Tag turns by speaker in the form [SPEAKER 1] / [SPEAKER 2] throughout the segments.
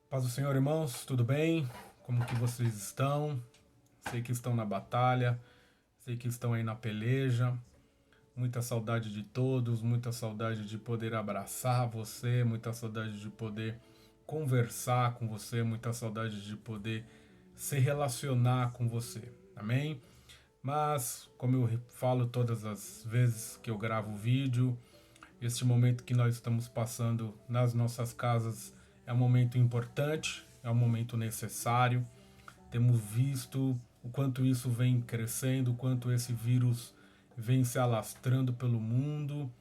[SPEAKER 1] Paz do Senhor, irmãos, tudo bem? Como que vocês estão? Sei que estão na batalha, sei que estão aí na peleja. Muita saudade de todos, muita saudade de poder abraçar você, muita saudade de poder conversar com você, muita saudade de poder se relacionar com você. Amém? Mas, como eu falo todas as vezes que eu gravo vídeo, este momento que nós estamos passando nas nossas casas é um momento importante, é um momento necessário. Temos visto o quanto isso vem crescendo, o quanto esse vírus vem se alastrando pelo mundo,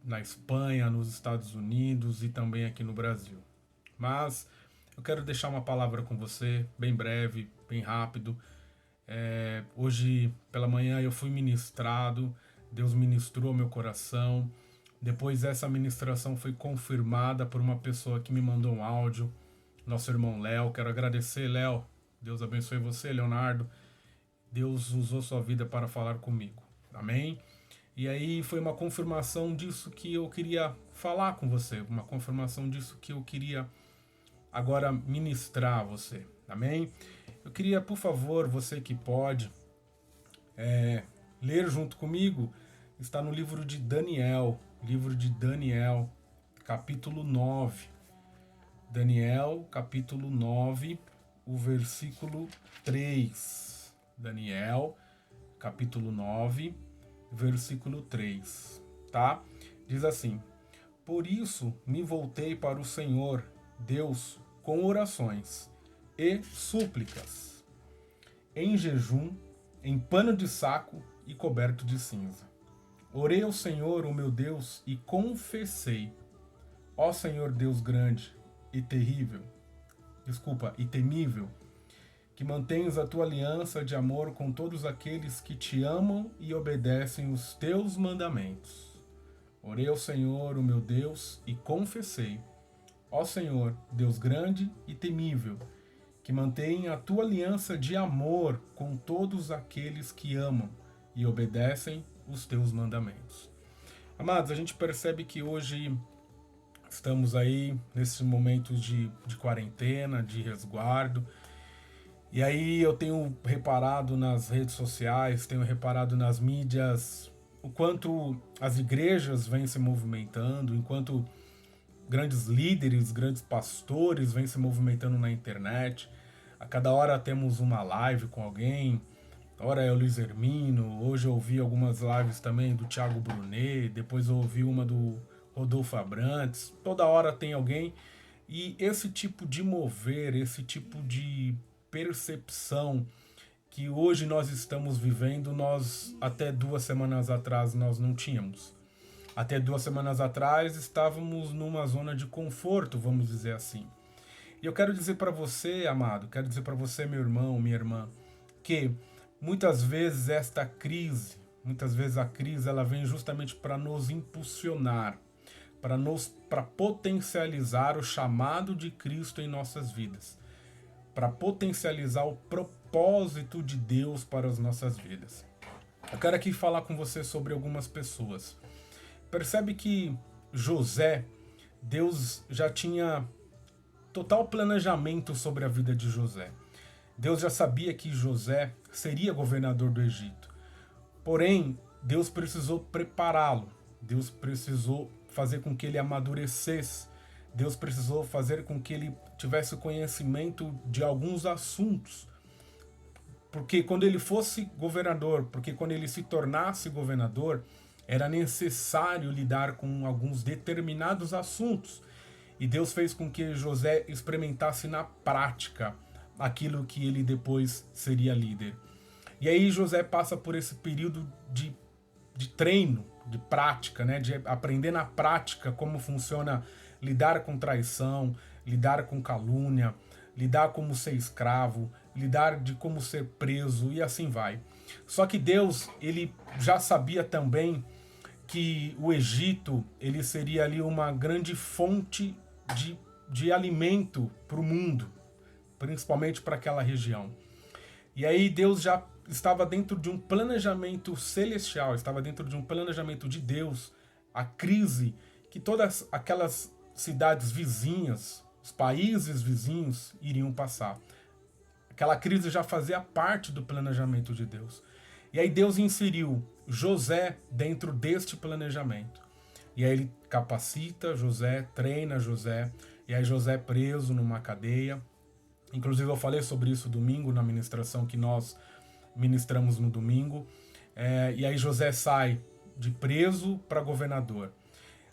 [SPEAKER 1] na Espanha, nos Estados Unidos e também aqui no Brasil. Mas eu quero deixar uma palavra com você, bem breve, bem rápido. Hoje pela manhã eu fui ministrado, Deus ministrou meu coração. Depois essa ministração foi confirmada por uma pessoa que me mandou um áudio, nosso irmão Léo. Quero agradecer, Léo. Deus abençoe você, Leonardo. Deus usou sua vida para falar comigo. Amém? E aí foi uma confirmação disso que eu queria falar com você, uma confirmação disso que eu queria agora ministrar a você. Amém? Eu queria, por favor, você que pode, ler junto comigo, está no livro de Daniel, capítulo 9. Daniel, capítulo 9, o versículo 3. Daniel, capítulo 9, versículo 3, tá? Diz assim: Por isso me voltei para o Senhor, Deus, com orações e súplicas, em jejum, em pano de saco e coberto de cinza. Orei ao Senhor, o meu Deus, e confessei: Ó Senhor Deus grande e terrível, e temível, que mantens a tua aliança de amor com todos aqueles que te amam e obedecem os teus mandamentos. Orei ao Senhor, o meu Deus, e confessei: Ó Senhor, Deus grande e temível, que mantém a tua aliança de amor com todos aqueles que amam e obedecem os teus mandamentos. Amados, a gente percebe que hoje estamos aí nesses momentos de quarentena, de resguardo. E aí eu tenho reparado nas redes sociais, tenho reparado nas mídias, o quanto as igrejas vêm se movimentando, enquanto grandes líderes, grandes pastores vêm se movimentando na internet. A cada hora temos uma live com alguém. Ora é o Luiz Hermino, hoje eu ouvi algumas lives também do Thiago Brunet, depois eu ouvi uma do Rodolfo Abrantes. Toda hora tem alguém. E esse tipo de mover, esse tipo de percepção que hoje nós estamos vivendo, nós até 2 semanas atrás nós não tínhamos. Até 2 semanas atrás estávamos numa zona de conforto, vamos dizer assim. E eu quero dizer para você, amado, quero dizer para você, meu irmão, minha irmã, que muitas vezes muitas vezes a crise, ela vem justamente para nos impulsionar, para potencializar o chamado de Cristo em nossas vidas, para potencializar o propósito de Deus para as nossas vidas. Eu quero aqui falar com você sobre algumas pessoas. Percebe que José, Deus já tinha total planejamento sobre a vida de José. Deus já sabia que José seria governador do Egito. Porém, Deus precisou prepará-lo. Deus precisou fazer com que ele amadurecesse. Deus precisou fazer com que ele tivesse conhecimento de alguns assuntos. Porque quando ele fosse governador, porque quando ele se tornasse governador, era necessário lidar com alguns determinados assuntos. E Deus fez com que José experimentasse na prática aquilo que ele depois seria líder. E aí José passa por esse período de treino, de prática, né? De aprender na prática como funciona lidar com traição, lidar com calúnia, lidar como ser escravo, lidar de como ser preso e assim vai. Só que Deus, ele já sabia também que o Egito, ele seria ali uma grande fonte de alimento para o mundo, principalmente para aquela região. E aí Deus já estava dentro de um planejamento celestial, estava dentro de um planejamento de Deus, a crise que todas aquelas cidades vizinhas, os países vizinhos iriam passar. Aquela crise já fazia parte do planejamento de Deus. E aí Deus inseriu José dentro deste planejamento. E aí ele capacita José, treina José, e aí José é preso numa cadeia. Inclusive eu falei sobre isso domingo na ministração que nós ministramos no domingo. E aí José sai de preso para governador.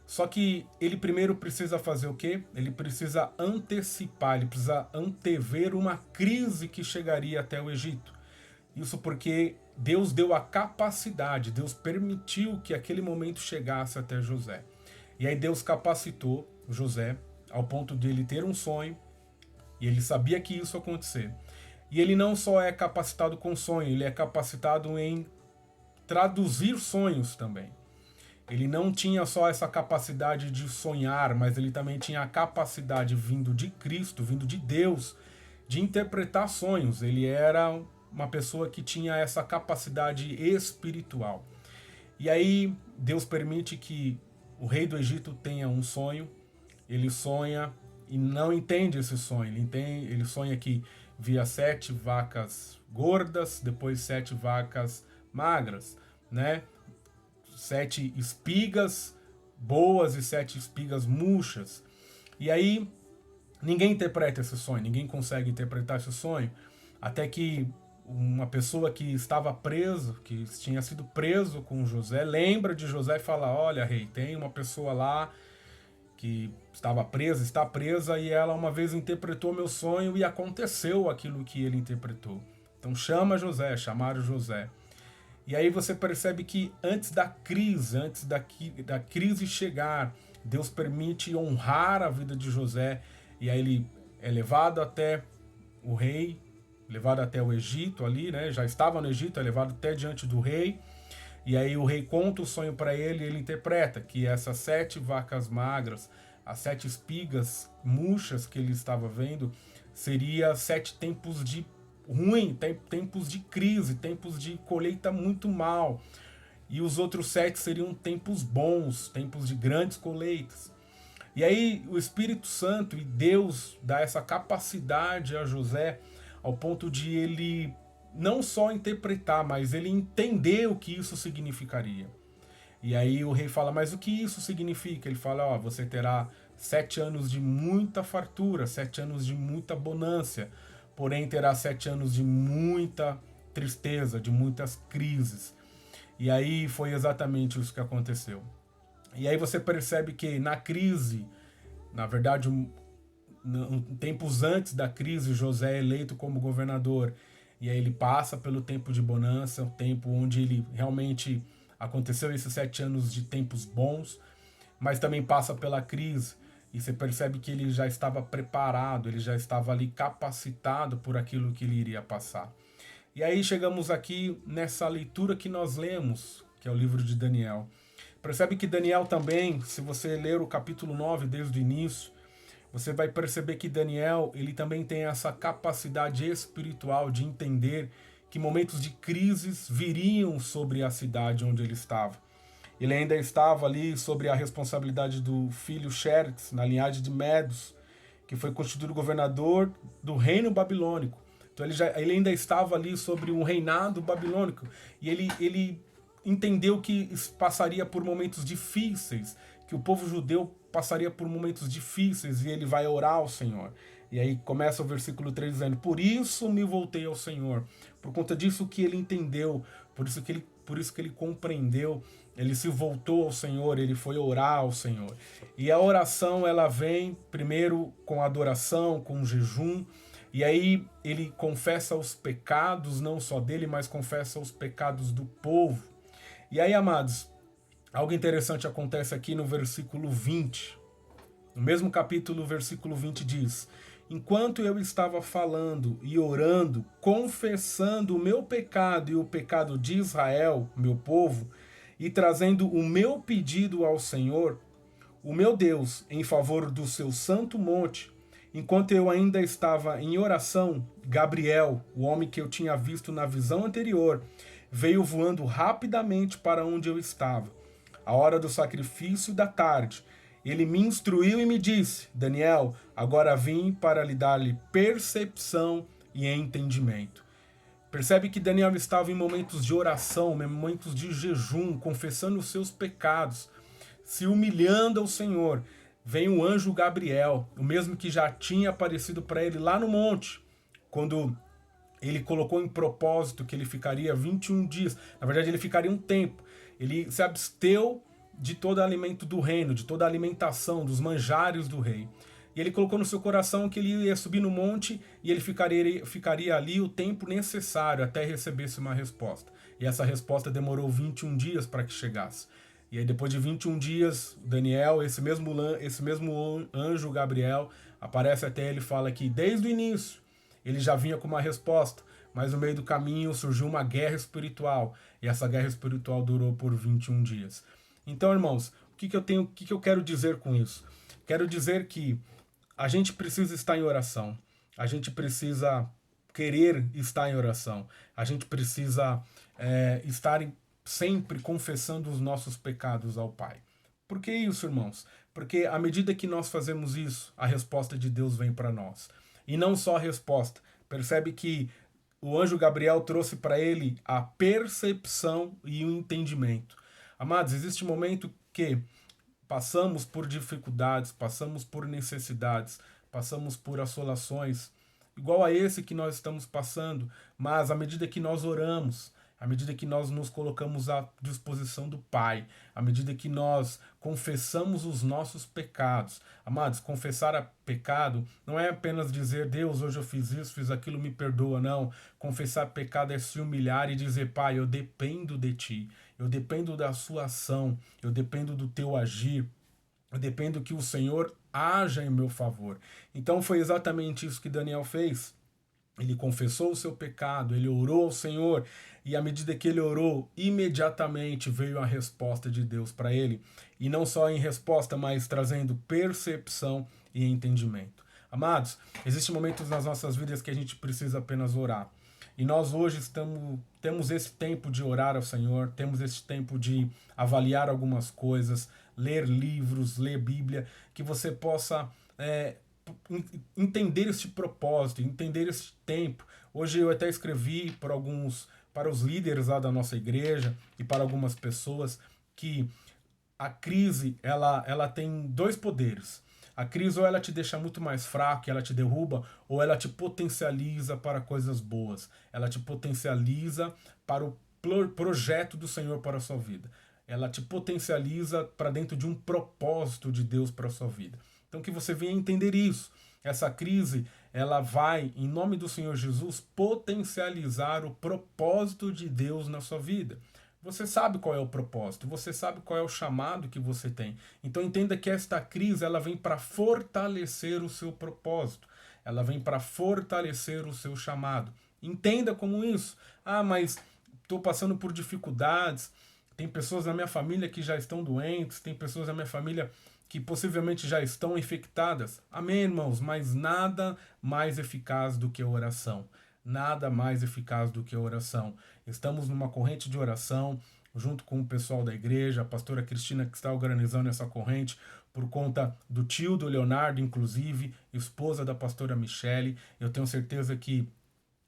[SPEAKER 1] Só que ele primeiro precisa fazer o quê? Ele precisa antecipar, ele precisa antever uma crise que chegaria até o Egito. Isso porque Deus deu a capacidade, Deus permitiu que aquele momento chegasse até José. E aí Deus capacitou José ao ponto de ele ter um sonho, e ele sabia que isso ia acontecer. E ele não só é capacitado com sonho, ele é capacitado em traduzir sonhos também. Ele não tinha só essa capacidade de sonhar, mas ele também tinha a capacidade vindo de Cristo, vindo de Deus, de interpretar sonhos. Ele era uma pessoa que tinha essa capacidade espiritual. E aí Deus permite que o rei do Egito tenha um sonho. Ele sonha e não entende esse sonho. Ele sonha que via 7 vacas gordas, depois 7 vacas magras, né? 7 espigas boas e 7 espigas murchas. E aí ninguém interpreta esse sonho, ninguém consegue interpretar esse sonho, até que uma pessoa que estava preso, que tinha sido preso com José, lembra de José e fala: olha, rei, tem uma pessoa lá que estava presa, está presa, e ela uma vez interpretou meu sonho e aconteceu aquilo que ele interpretou. Então chamaram José. E aí você percebe que antes da crise chegar, Deus permite honrar a vida de José, e aí ele é levado até o rei, levado até o Egito ali, né? Já estava no Egito, é levado até diante do rei, e aí o rei conta o sonho para ele, e ele interpreta que essas 7 vacas magras, as 7 espigas murchas que ele estava vendo, seria 7 tempos de ruim, tempos de crise, tempos de colheita muito mal. E os outros 7 seriam tempos bons, tempos de grandes colheitas. E aí o Espírito Santo e Deus dá essa capacidade a José ao ponto de ele não só interpretar, mas ele entender o que isso significaria. E aí o rei fala: mas o que isso significa? Ele fala: ó, você terá 7 anos de muita fartura, 7 anos de muita bonância, porém terá 7 anos de muita tristeza, de muitas crises. E aí foi exatamente isso que aconteceu. E aí você percebe que na crise, na verdade, tempos antes da crise, José é eleito como governador. E aí ele passa pelo tempo de bonança, o tempo onde ele realmente aconteceu esses 7 anos de tempos bons, mas também passa pela crise. E você percebe que ele já estava preparado, ele já estava ali capacitado por aquilo que ele iria passar. E aí chegamos aqui nessa leitura que nós lemos, que é o livro de Daniel. Percebe que Daniel também, se você ler o capítulo 9 desde o início, você vai perceber que Daniel, ele também tem essa capacidade espiritual de entender que momentos de crises viriam sobre a cidade onde ele estava. Ele ainda estava ali sobre a responsabilidade do filho Xerxes, na linhagem de Medos, que foi constituído governador do reino babilônico. Então ele ainda estava ali sobre um reinado babilônico. E ele entendeu que passaria por momentos difíceis, que o povo judeu passaria por momentos difíceis, e ele vai orar ao Senhor. E aí começa o versículo 3 dizendo: por isso me voltei ao Senhor. Por conta disso que ele entendeu, por isso que ele compreendeu, ele se voltou ao Senhor, ele foi orar ao Senhor. E a oração, ela vem primeiro com adoração, com jejum, e aí ele confessa os pecados, não só dele, mas confessa os pecados do povo. E aí, amados, algo interessante acontece aqui no versículo 20. No mesmo capítulo, versículo 20 diz: enquanto eu estava falando e orando, confessando o meu pecado e o pecado de Israel, meu povo, e trazendo o meu pedido ao Senhor, o meu Deus, em favor do seu santo monte, enquanto eu ainda estava em oração, Gabriel, o homem que eu tinha visto na visão anterior, veio voando rapidamente para onde eu estava, à hora do sacrifício da tarde, Ele me instruiu e me disse: Daniel, agora vim para lhe dar-lhe percepção e entendimento. Percebe que Daniel estava em momentos de oração, momentos de jejum, confessando os seus pecados, se humilhando ao Senhor. Vem o anjo Gabriel, o mesmo que já tinha aparecido para ele lá no monte, quando ele colocou em propósito que ele ficaria 21 dias. Na verdade, ele ficaria um tempo. Ele se absteu de todo alimento do reino, de toda a alimentação, dos manjares do rei. E ele colocou no seu coração que ele ia subir no monte e ele ficaria ali o tempo necessário até recebesse uma resposta. E essa resposta demorou 21 dias para que chegasse. E aí depois de 21 dias, Daniel, esse mesmo anjo Gabriel, aparece até ele e fala que desde o início ele já vinha com uma resposta, mas no meio do caminho surgiu uma guerra espiritual. E essa guerra espiritual durou por 21 dias. Então, irmãos, o que eu quero dizer com isso? Quero dizer que a gente precisa estar em oração. A gente precisa querer estar em oração. A gente precisa estar sempre confessando os nossos pecados ao Pai. Por que isso, irmãos? Porque à medida que nós fazemos isso, a resposta de Deus vem para nós. E não só a resposta. Percebe que o anjo Gabriel trouxe para ele a percepção e o entendimento. Amados, existe um momento que passamos por dificuldades, passamos por necessidades, passamos por assolações, igual a esse que nós estamos passando, mas à medida que nós oramos, à medida que nós nos colocamos à disposição do Pai, à medida que nós confessamos os nossos pecados. Amados, confessar pecado não é apenas dizer, Deus, hoje eu fiz isso, fiz aquilo, me perdoa, não. Confessar pecado é se humilhar e dizer, Pai, eu dependo de Ti, eu dependo da sua ação, eu dependo do Teu agir, eu dependo que o Senhor haja em meu favor. Então foi exatamente isso que Daniel fez. Ele confessou o seu pecado, ele orou ao Senhor, e à medida que ele orou, imediatamente veio a resposta de Deus para ele. E não só em resposta, mas trazendo percepção e entendimento. Amados, existem momentos nas nossas vidas que a gente precisa apenas orar. E nós hoje temos esse tempo de orar ao Senhor, temos esse tempo de avaliar algumas coisas, ler livros, ler Bíblia, que você possa entender este propósito, entender este tempo. Hoje eu até escrevi para os líderes lá da nossa igreja e para algumas pessoas que a crise ela tem dois poderes. A crise ou ela te deixa muito mais fraco, ela te derruba, ou ela te potencializa para coisas boas. Ela te potencializa para o projeto do Senhor para a sua vida. Ela te potencializa para dentro de um propósito de Deus para a sua vida. Então que você venha entender isso. Essa crise, ela vai, em nome do Senhor Jesus, potencializar o propósito de Deus na sua vida. Você sabe qual é o propósito, você sabe qual é o chamado que você tem. Então entenda que esta crise, ela vem para fortalecer o seu propósito. Ela vem para fortalecer o seu chamado. Entenda como isso. Ah, mas estou passando por dificuldades. Tem pessoas na minha família que já estão doentes, tem pessoas na minha família que possivelmente já estão infectadas. Amém, irmãos? Mas nada mais eficaz do que a oração. Nada mais eficaz do que a oração. Estamos numa corrente de oração, junto com o pessoal da igreja, a pastora Cristina que está organizando essa corrente, por conta do tio do Leonardo, inclusive, esposa da pastora Michele. Eu tenho certeza que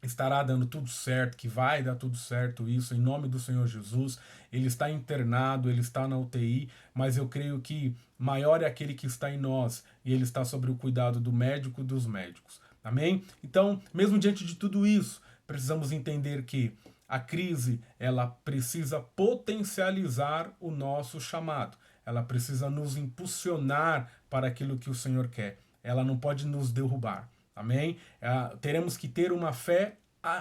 [SPEAKER 1] estará dando tudo certo, que vai dar tudo certo isso, em nome do Senhor Jesus. Ele está internado, ele está na UTI, mas eu creio que maior é aquele que está em nós, e ele está sob o cuidado do médico dos médicos. Amém? Então, mesmo diante de tudo isso, precisamos entender que a crise, ela precisa potencializar o nosso chamado. Ela precisa nos impulsionar para aquilo que o Senhor quer. Ela não pode nos derrubar. Amém? Teremos que ter uma fé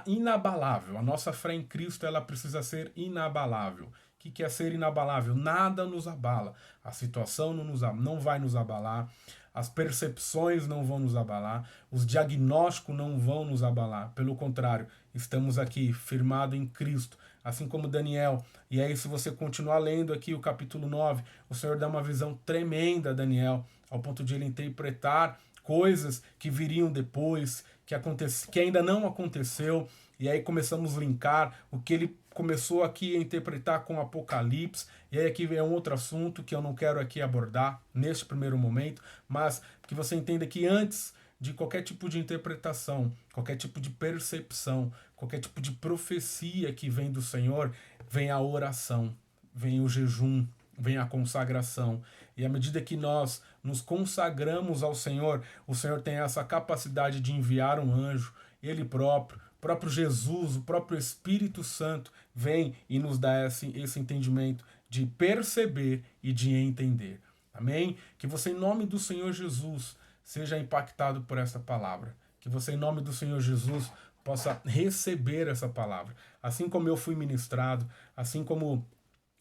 [SPEAKER 1] inabalável. A nossa fé em Cristo, ela precisa ser inabalável. O que é ser inabalável? Nada nos abala. A situação não vai nos abalar. As percepções não vão nos abalar. Os diagnósticos não vão nos abalar. Pelo contrário, estamos aqui firmados em Cristo. Assim como Daniel. E aí, se você continuar lendo aqui o capítulo 9, o Senhor dá uma visão tremenda a Daniel, ao ponto de ele interpretar coisas que viriam depois, que ainda não aconteceu, e aí começamos a linkar o que ele começou aqui a interpretar com Apocalipse, e aí aqui vem um outro assunto que eu não quero aqui abordar neste primeiro momento, mas que você entenda que antes de qualquer tipo de interpretação, qualquer tipo de percepção, qualquer tipo de profecia que vem do Senhor, vem a oração, vem o jejum, vem a consagração. E à medida que nós nos consagramos ao Senhor, o Senhor tem essa capacidade de enviar um anjo, Ele próprio, o próprio Jesus, o próprio Espírito Santo vem e nos dá esse entendimento de perceber e de entender. Amém? Que você, em nome do Senhor Jesus, seja impactado por essa palavra. Que você, em nome do Senhor Jesus, possa receber essa palavra. Assim como eu fui ministrado, assim como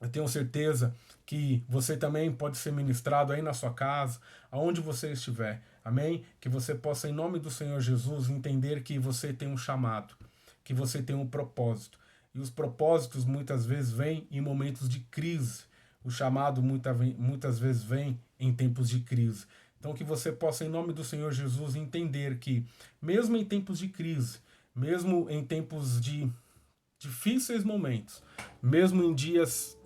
[SPEAKER 1] eu tenho certeza que você também pode ser ministrado aí na sua casa, aonde você estiver. Amém? Que você possa, em nome do Senhor Jesus, entender que você tem um chamado, que você tem um propósito. E os propósitos muitas vezes vêm em momentos de crise. O chamado muitas vezes vem em tempos de crise. Então que você possa, em nome do Senhor Jesus, entender que, mesmo em tempos de crise, mesmo em tempos de difíceis momentos, mesmo em dias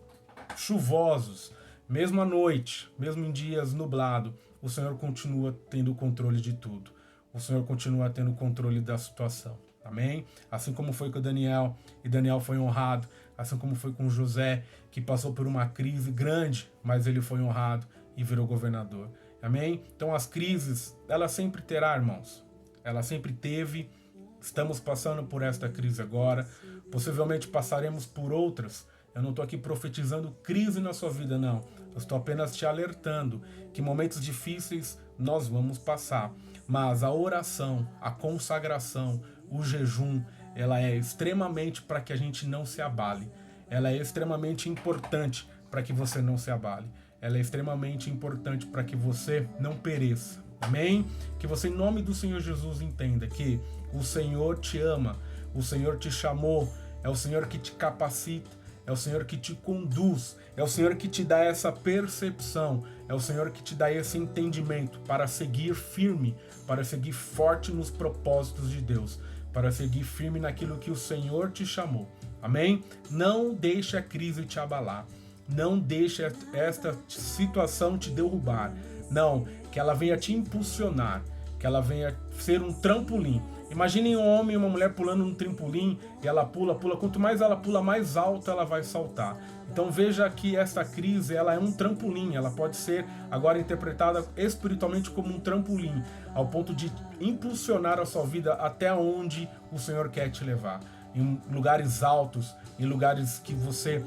[SPEAKER 1] chuvosos, mesmo à noite, mesmo em dias nublados, o Senhor continua tendo o controle de tudo. O Senhor continua tendo o controle da situação. Amém? Assim como foi com Daniel, e Daniel foi honrado, assim como foi com José, que passou por uma crise grande, mas ele foi honrado e virou governador. Amém? Então as crises, ela sempre terá, irmãos. Ela sempre teve. Estamos passando por esta crise agora. Possivelmente passaremos por outras. Eu não estou aqui profetizando crise na sua vida, não. Eu estou apenas te alertando que momentos difíceis nós vamos passar. Mas a oração, a consagração, o jejum, ela é extremamente para que a gente não se abale. Ela é extremamente importante para que você não se abale. Ela é extremamente importante para que você não pereça. Amém? Que você, em nome do Senhor Jesus, entenda que o Senhor te ama, o Senhor te chamou, é o Senhor que te capacita, é o Senhor que te conduz, é o Senhor que te dá essa percepção, é o Senhor que te dá esse entendimento para seguir firme, para seguir forte nos propósitos de Deus, para seguir firme naquilo que o Senhor te chamou. Amém? Não deixe a crise te abalar. Não deixe esta situação te derrubar. Não, que ela venha te impulsionar, que ela venha ser um trampolim. Imagine um homem e uma mulher pulando num trampolim e ela pula. Quanto mais ela pula, mais alto ela vai saltar. Então veja que essa crise, ela é um trampolim. Ela pode ser agora interpretada espiritualmente como um trampolim, ao ponto de impulsionar a sua vida até onde o Senhor quer te levar. Em lugares altos, em lugares que você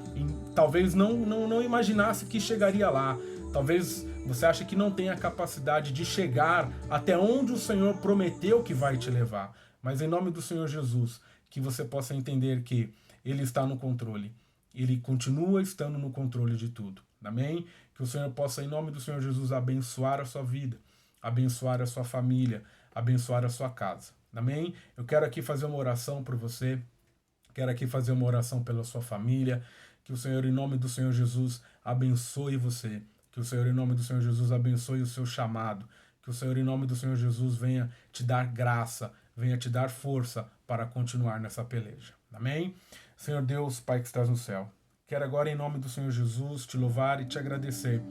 [SPEAKER 1] talvez não imaginasse que chegaria lá. Talvez você ache que não tem a capacidade de chegar até onde o Senhor prometeu que vai te levar. Mas em nome do Senhor Jesus, que você possa entender que Ele está no controle. Ele continua estando no controle de tudo. Amém? Que o Senhor possa, em nome do Senhor Jesus, abençoar a sua vida, abençoar a sua família, abençoar a sua casa. Amém? Eu quero aqui fazer uma oração por você. Quero aqui fazer uma oração pela sua família. Que o Senhor, em nome do Senhor Jesus, abençoe você. Que o Senhor, em nome do Senhor Jesus, abençoe o seu chamado. Que o Senhor, em nome do Senhor Jesus, venha te dar graça, venha te dar força para continuar nessa peleja. Amém? Senhor Deus, Pai que estás no céu, quero agora, em nome do Senhor Jesus, te louvar e te agradecer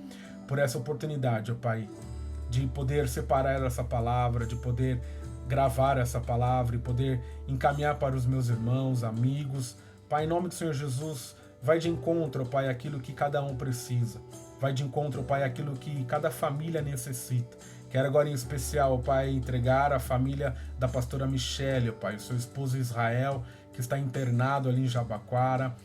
[SPEAKER 1] por essa oportunidade, ó Pai, de poder separar essa palavra, de poder gravar essa palavra e poder encaminhar para os meus irmãos, amigos. Pai, em nome do Senhor Jesus, vai de encontro, Pai, aquilo que cada um precisa. Vai de encontro, Pai, aquilo que cada família necessita. Quero agora, em especial, Pai, entregar a família da pastora Michele, Pai, o seu esposo Israel, que está internado ali em Jabaquara,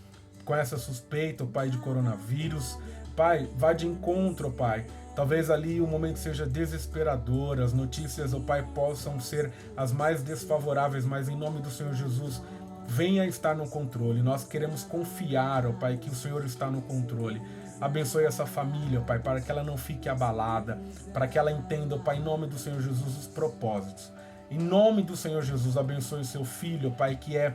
[SPEAKER 1] com essa suspeita, Pai, de coronavírus. Pai, vai de encontro, Pai. Talvez ali o momento seja desesperador, as notícias, Pai, possam ser as mais desfavoráveis, mas em nome do Senhor Jesus, venha estar no controle. Nós queremos confiar, Pai, que o Senhor está no controle. Abençoe essa família, Pai, para que ela não fique abalada, para que ela entenda, Pai, em nome do Senhor Jesus, os propósitos. Em nome do Senhor Jesus, abençoe o seu filho, Pai, que é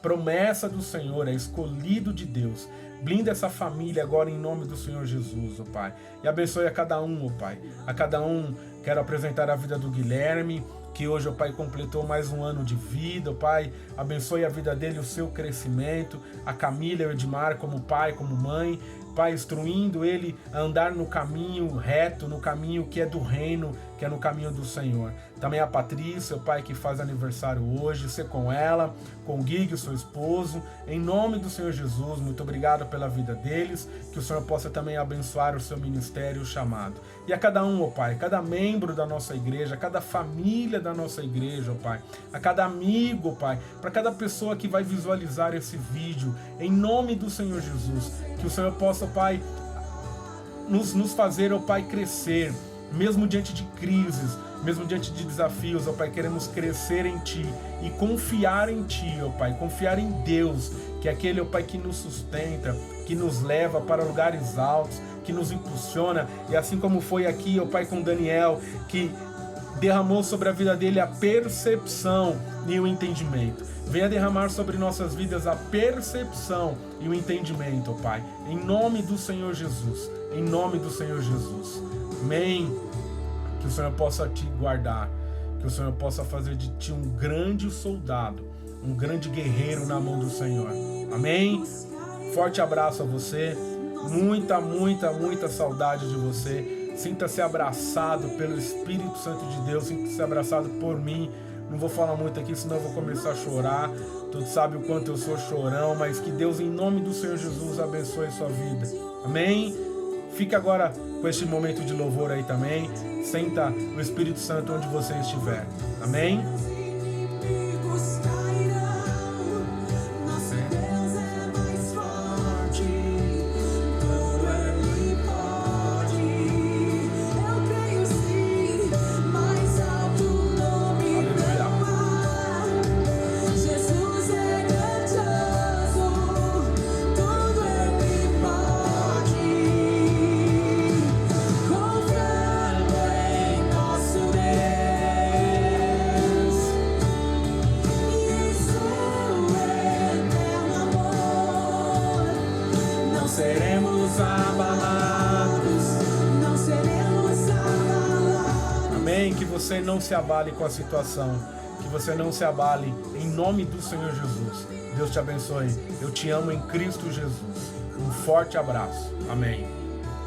[SPEAKER 1] promessa do Senhor, é escolhido de Deus. Blinda essa família agora em nome do Senhor Jesus, ó Pai. E abençoe a cada um, ó Pai. A cada um, quero apresentar a vida do Guilherme, que hoje, ó Pai, completou mais um ano de vida, ó Pai, abençoe a vida dele, o seu crescimento, a Camila e o Edmar como pai, como mãe, Pai, instruindo ele a andar no caminho reto, no caminho que é do reino, que é no caminho do Senhor. Também a Patrícia, o Pai, que faz aniversário hoje, ser com ela, com o Gui, seu esposo, em nome do Senhor Jesus, muito obrigado pela vida deles, que o Senhor possa também abençoar o seu ministério, o chamado. E a cada um, ó Pai, cada membro da nossa igreja, cada família da nossa igreja, ó Pai, a cada amigo, ó Pai, para cada pessoa que vai visualizar esse vídeo, em nome do Senhor Jesus, que o Senhor possa, ó Pai, nos fazer, ó Pai, crescer, mesmo diante de crises, mesmo diante de desafios, ó Pai, queremos crescer em Ti e confiar em Ti, ó Pai, confiar em Deus, que é aquele, ó Pai, que nos sustenta, que nos leva para lugares altos, que nos impulsiona, e assim como foi aqui, ó Pai, com Daniel, que derramou sobre a vida dele a percepção e o entendimento. Venha derramar sobre nossas vidas a percepção e o entendimento, ó Pai, em nome do Senhor Jesus, em nome do Senhor Jesus. Amém. Que o Senhor possa te guardar, que o Senhor possa fazer de ti um grande soldado, um grande guerreiro na mão do Senhor. Amém? Forte abraço a você, muita saudade de você. Sinta-se abraçado pelo Espírito Santo de Deus, sinta-se abraçado por mim. Não vou falar muito aqui, senão eu vou começar a chorar. Todos sabem o quanto eu sou chorão, mas que Deus, em nome do Senhor Jesus, abençoe a sua vida. Amém? Fique agora com este momento de louvor aí também. Senta o Espírito Santo onde você estiver. Amém? Seremos abalados, não seremos abalados. Amém? Que você não se abale com a situação, que você não se abale em nome do Senhor Jesus. Deus te abençoe. Eu te amo em Cristo Jesus. Um forte abraço. Amém.